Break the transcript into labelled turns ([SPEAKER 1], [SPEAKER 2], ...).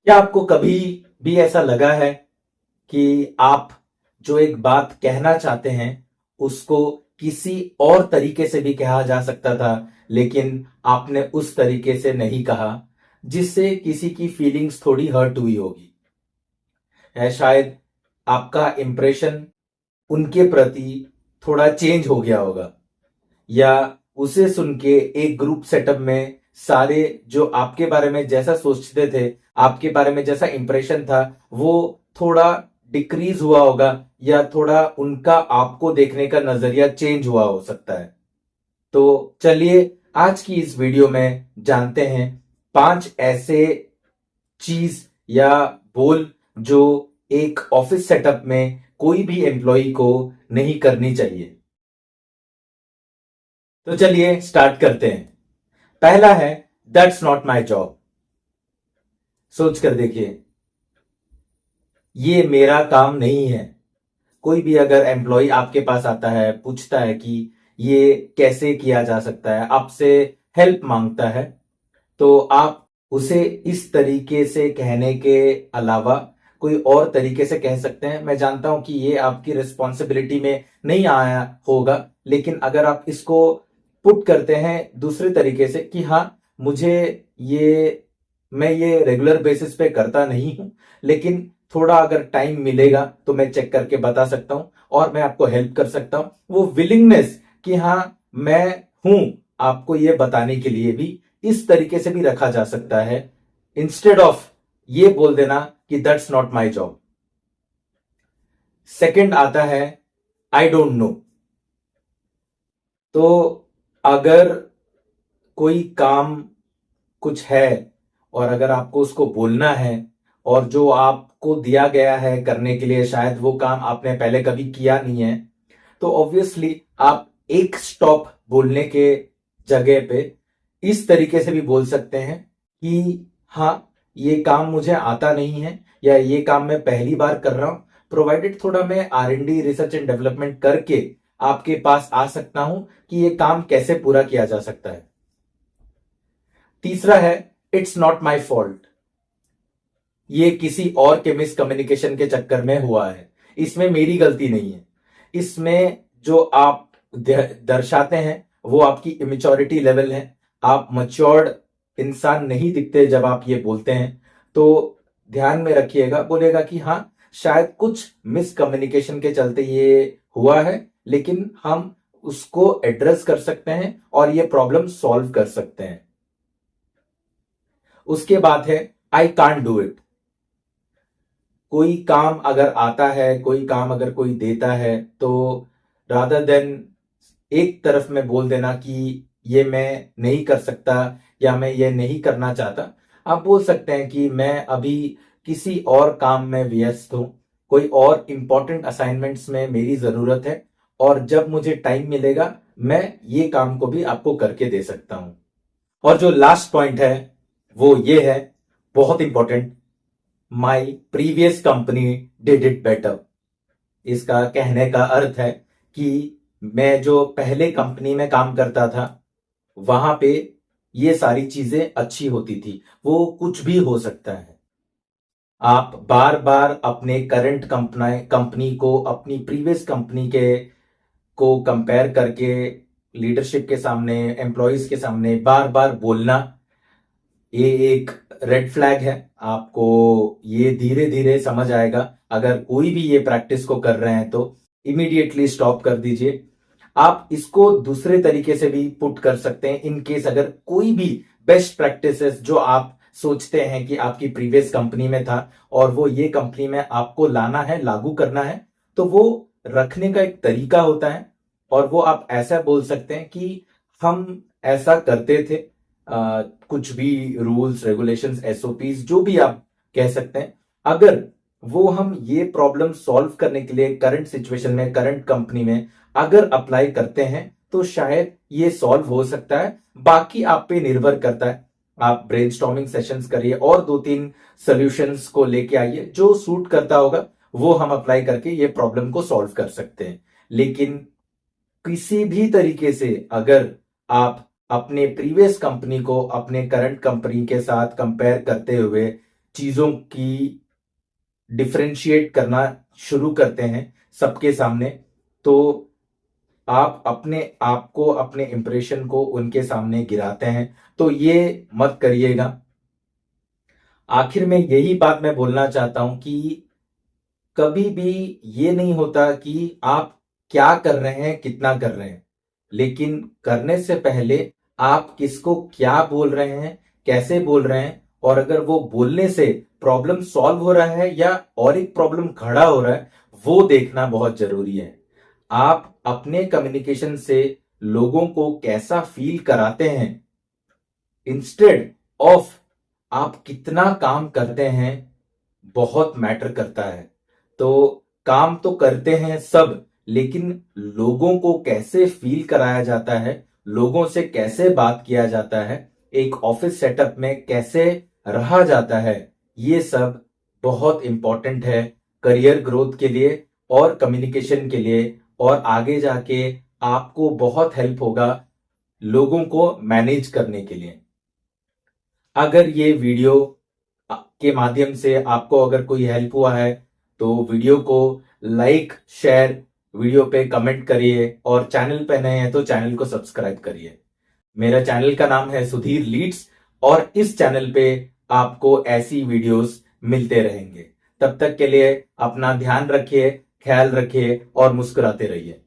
[SPEAKER 1] क्या आपको कभी भी ऐसा लगा है कि आप जो एक बात कहना चाहते हैं उसको किसी और तरीके से भी कहा जा सकता था, लेकिन आपने उस तरीके से नहीं कहा, जिससे किसी की फीलिंग्स थोड़ी हर्ट हुई होगी? है शायद आपका इंप्रेशन उनके प्रति थोड़ा चेंज हो गया होगा, या उसे सुन के एक ग्रुप सेटअप में सारे जो आपके बारे में जैसा सोचते थे, आपके बारे में जैसा इंप्रेशन था, वो थोड़ा डिक्रीज हुआ होगा, या थोड़ा उनका आपको देखने का नजरिया चेंज हुआ हो सकता है। तो चलिए आज की इस वीडियो में जानते हैं 5 ऐसे चीज या बोल जो एक ऑफिस सेटअप में कोई भी एम्प्लॉय को नहीं करनी चाहिए। तो चलिए स्टार्ट करते हैं। पहला है, दैट्स नॉट माई जॉब। सोच कर देखिए, ये मेरा काम नहीं है। कोई भी अगर एम्प्लॉय आपके पास आता है, पूछता है कि ये कैसे किया जा सकता है, आपसे हेल्प मांगता है, तो आप उसे इस तरीके से कहने के अलावा कोई और तरीके से कह सकते हैं। मैं जानता हूं कि ये आपकी रिस्पॉन्सिबिलिटी में नहीं आया होगा, लेकिन अगर आप इसको पुट करते हैं दूसरे तरीके से कि हाँ, मुझे ये मैं ये रेगुलर बेसिस पे करता नहीं हूं, लेकिन थोड़ा अगर टाइम मिलेगा तो मैं चेक करके बता सकता हूं और मैं आपको हेल्प कर सकता हूं। वो विलिंगनेस कि हाँ, मैं हूं आपको ये बताने के लिए भी, इस तरीके से भी रखा जा सकता है, इंस्टेड ऑफ ये बोल देना कि that's not my job. Second आता है, आई डोंट नो। तो अगर कोई काम कुछ है और अगर आपको उसको बोलना है, और जो आपको दिया गया है करने के लिए शायद वो काम आपने पहले कभी किया नहीं है, तो ऑब्वियसली आप एक स्टॉप बोलने के जगह पे इस तरीके से भी बोल सकते हैं कि हाँ, ये काम मुझे आता नहीं है, या ये काम मैं पहली बार कर रहा हूं, प्रोवाइडेड थोड़ा मैं R&D रिसर्च एंड डेवलपमेंट करके आपके पास आ सकता हूं कि ये काम कैसे पूरा किया जा सकता है। तीसरा है, इट्स नॉट माई फॉल्ट। ये किसी और के मिसकम्युनिकेशन के चक्कर में हुआ है, इसमें मेरी गलती नहीं है। इसमें जो आप दर्शाते हैं वो आपकी इमेच्योरिटी लेवल है। आप मच्योर्ड इंसान नहीं दिखते जब आप ये बोलते हैं। तो ध्यान में रखिएगा, बोलेगा कि हाँ, शायद कुछ मिसकम्युनिकेशन के चलते ये हुआ है, लेकिन हम उसको एड्रेस कर सकते हैं और ये प्रॉब्लम सॉल्व कर सकते हैं। उसके बाद है, आई कांट डू इट। कोई काम अगर आता है, कोई काम अगर कोई देता है, तो रादर देन एक तरफ में बोल देना कि ये मैं नहीं कर सकता या मैं ये नहीं करना चाहता, आप बोल सकते हैं कि मैं अभी किसी और काम में व्यस्त हूं, कोई और इंपॉर्टेंट असाइनमेंट्स में मेरी जरूरत है, और जब मुझे टाइम मिलेगा मैं ये काम को भी आपको करके दे सकता हूं। और जो लास्ट पॉइंट है वो ये है, बहुत important, my previous company did it better. इसका कहने का अर्थ है कि मैं जो पहले कंपनी में काम करता था, वहां पे ये सारी चीजें अच्छी होती थी। वो कुछ भी हो सकता है। आप बार बार अपने करंट कंपनी को अपनी प्रीवियस कंपनी के को कंपेयर करके लीडरशिप के सामने, एम्प्लॉयज के सामने बार बार बोलना, ये एक रेड फ्लैग है। आपको ये धीरे धीरे समझ आएगा। अगर कोई भी ये प्रैक्टिस को कर रहे हैं तो इमीडिएटली स्टॉप कर दीजिए। आप इसको दूसरे तरीके से भी पुट कर सकते हैं। इन केस अगर कोई भी बेस्ट प्रैक्टिसेस जो आप सोचते हैं कि आपकी प्रीवियस कंपनी में था और वो ये कंपनी में आपको लाना है, लागू करना है, तो वो रखने का एक तरीका होता है। और वो आप ऐसा बोल सकते हैं कि हम ऐसा करते थे। कुछ भी रूल्स, रेगुलेशंस, SOPs जो भी आप कह सकते हैं, अगर वो हम ये प्रॉब्लम सॉल्व करने के लिए करंट सिचुएशन में, करंट कंपनी में अगर अप्लाई करते हैं, तो शायद ये सॉल्व हो सकता है। बाकी आप पे निर्भर करता है। आप ब्रेनस्टॉर्मिंग सेशंस करिए और 2-3 सॉल्यूशंस को लेके आइए, जो सूट करता होगा वो हम अप्लाई करके ये प्रॉब्लम को सॉल्व कर सकते हैं। लेकिन किसी भी तरीके से अगर आप अपने प्रीवियस कंपनी को अपने करंट कंपनी के साथ कंपेयर करते हुए चीजों की डिफरेंशिएट करना शुरू करते हैं सबके सामने, तो आप अपने आप को, अपने इंप्रेशन को उनके सामने गिराते हैं, तो ये मत करिएगा। आखिर में यही बात मैं बोलना चाहता हूं कि कभी भी ये नहीं होता कि आप क्या कर रहे हैं, कितना कर रहे हैं, लेकिन करने से पहले आप किसको क्या बोल रहे हैं, कैसे बोल रहे हैं, और अगर वो बोलने से प्रॉब्लम सॉल्व हो रहा है या और एक प्रॉब्लम खड़ा हो रहा है, वो देखना बहुत जरूरी है। आप अपने कम्युनिकेशन से लोगों को कैसा फील कराते हैं, इंस्टेड ऑफ आप कितना काम करते हैं, बहुत मैटर करता है। तो काम तो करते हैं सब, लेकिन लोगों को कैसे फील कराया जाता है, लोगों से कैसे बात किया जाता है, एक ऑफिस सेटअप में कैसे रहा जाता है, ये सब बहुत इंपॉर्टेंट है करियर ग्रोथ के लिए और कम्युनिकेशन के लिए, और आगे जाके आपको बहुत हेल्प होगा लोगों को मैनेज करने के लिए। अगर ये वीडियो के माध्यम से आपको अगर कोई हेल्प हुआ है तो वीडियो को लाइक, शेयर, वीडियो पे कमेंट करिए, और चैनल पे नए हैं तो चैनल को सब्सक्राइब करिए। मेरा चैनल का नाम है सुधीर लीड्स, और इस चैनल पे आपको ऐसी वीडियोस मिलते रहेंगे। तब तक के लिए अपना ध्यान रखिए, ख्याल रखिए और मुस्कुराते रहिए।